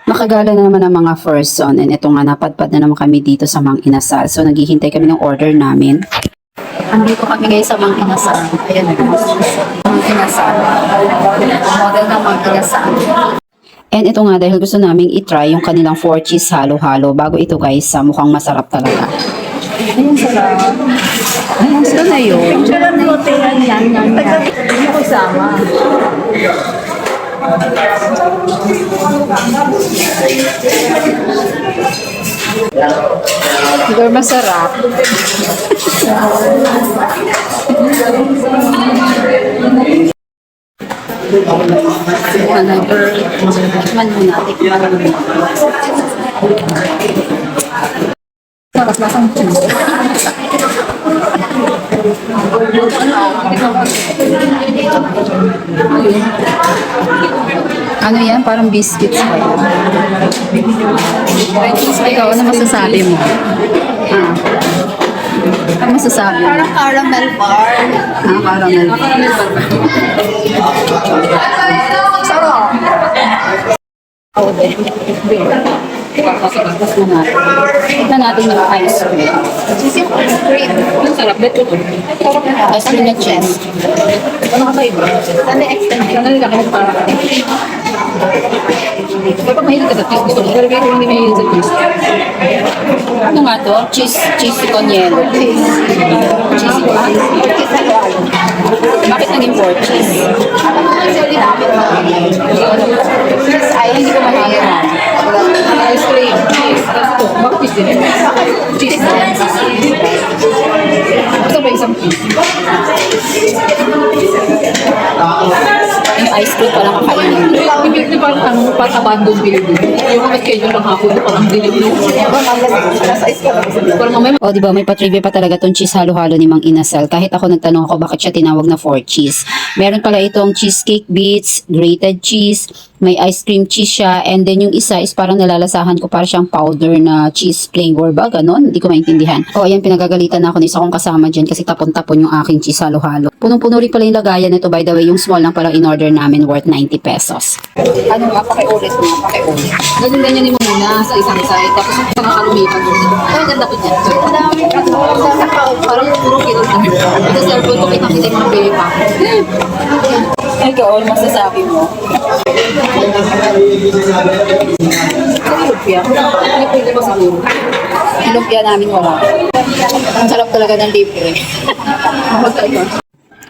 Makagala na naman ang mga first son, and ito nga napadpad na naman kami dito sa Mang Inasal. So naghihintay kami ng order namin. Andito kami guys sa Mang Inasal. Ayan, Mang Inasal. Model ng Mang Inasal. And ito nga dahil gusto naming itry yung kanilang 4 cheese halo-halo. Bago ito guys, mukhang masarap talaga. Ayun, sarap. Ayun, gusto na yun. Sarap na hotel yan. Ano ko sama? Siguro masarap. Tikman mo na. Sarap lasang cheese. Ano yan? Parang biscuits pa yan. Ikaw, ano masasabi mo? Ano masasabi mo? Parang caramel bar. Caramel. Sarap. Tapos na natin. Tignan natin yung ice cream. Cheesy cream. Ang sarap. Beto to. Ice cream na cheese. Ano ka iba? Ano extension? Ano nila kahit parang kapag mahilig ka sa cheese, gusto mo. Pero kaya hindi mahilig sa cheese. Ano nga to? Cheese con yelo. Cheese con. Bakit naging 4 cheese? Kasi ulit namin cheese ay Hindi ko mahalaman. ice cream. Cheese. Tapos ito. Bakit cheese din? Cheese. Gusto ba isang cheese? Yung ice cream parang kakainin. Ibig na parang ano, parang abandoned building. Yung mga schedule ng hapon, parang dilim no. Parang mamaya, O, di ba, may patrivia pa talaga tong cheese halo-halo ni Mang Inasal. Kahit ako nagtanong ako bakit siya tinawag na 4 cheese. Meron pala itong cheesecake bits, grated cheese, may ice cream cheese siya, and then yung isa is parang nalalasahan ko para siyang powder na cheese flavor ba, ganon? Hindi ko maintindihan. O, ayan, pinagagalitan na ako ng isa kong kasama dyan kasi tapon-tapon yung aking cheese halo-halo. Punong-puno rin pala yung lagayan nito, by the way, yung small lang palang in-order namin worth 90 pesos. Ano nga, pakiulit nga, pakiulit. ganyan-ganyan mo muna sa isang side, tapos parang kalumipan doon. Ay, ganda ko dyan. Parang puro kilog na. Sa cellphone ko, kita-kita yung mga baby pa. Ikaw, ano masasabi mo? Sa lumpia, hindi pwede ba siguro? Yung lumpia namin wala. Ang sarap talaga ng libre. Magkaiba.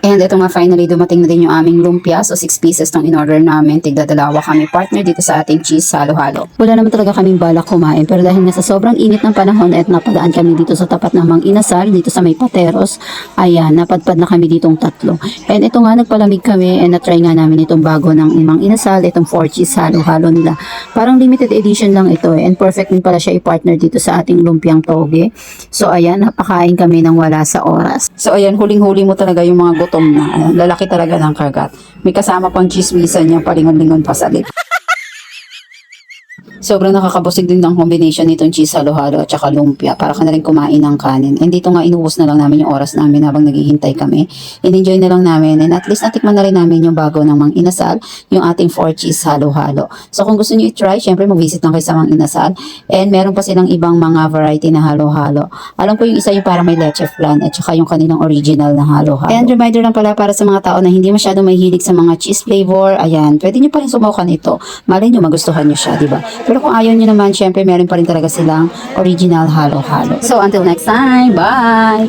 And ito nga finally dumating na din yung aming lumpia. So 6 pieces tong in-order namin. Tigdadalawa kami partner dito sa ating cheese halo-halo. Wala naman talaga kaming balak kumain. Pero dahil nasa sobrang init ng panahon at napadaan kami dito sa tapat ng Mang Inasal, dito sa may Pateros, ayan, napadpad na kami ditong tatlo. And ito nga nagpalamig kami and na-try nga namin itong bago ng Mang Inasal, itong 4 cheese halo-halo nila. Parang limited edition lang ito and perfect din pala siya i-partner dito sa ating lumpiang toge. So ayan, napakain kami ng wala sa oras. So ayan, huling-huli mo talaga yung mga gutom na. Ayan, lalaki talaga ng kagat. May kasama pang chismisan niya, palingon-lingon pa sa lip. Sobrang nakakabusig din ng combination nitong cheese halo-halo at saka lumpia para ka na rin kumain ng kanin. And dito nga inuubos na lang namin yung oras namin habang naghihintay kami. And-enjoy na lang namin and at least natikman na rin namin yung bago ng Mang Inasal, yung ating 4 cheese halo-halo. So kung gusto niyo i-try, syempre mag-visit lang kayo sa Mang Inasal. And meron pa silang ibang mga variety na halo-halo. Alam ko yung isa yung para may leche flan at saka yung kanilang original na halo-halo. And reminder lang pala para sa mga tao na hindi masyadong mahilig sa mga cheese flavor, ayan, pwede nyo pa rin subukan ito. Malay nyo magustuhan nyo siya, diba? Pero kung ayaw nyo naman, syempre meron pa rin talaga silang original halo-halo. So until next time, bye!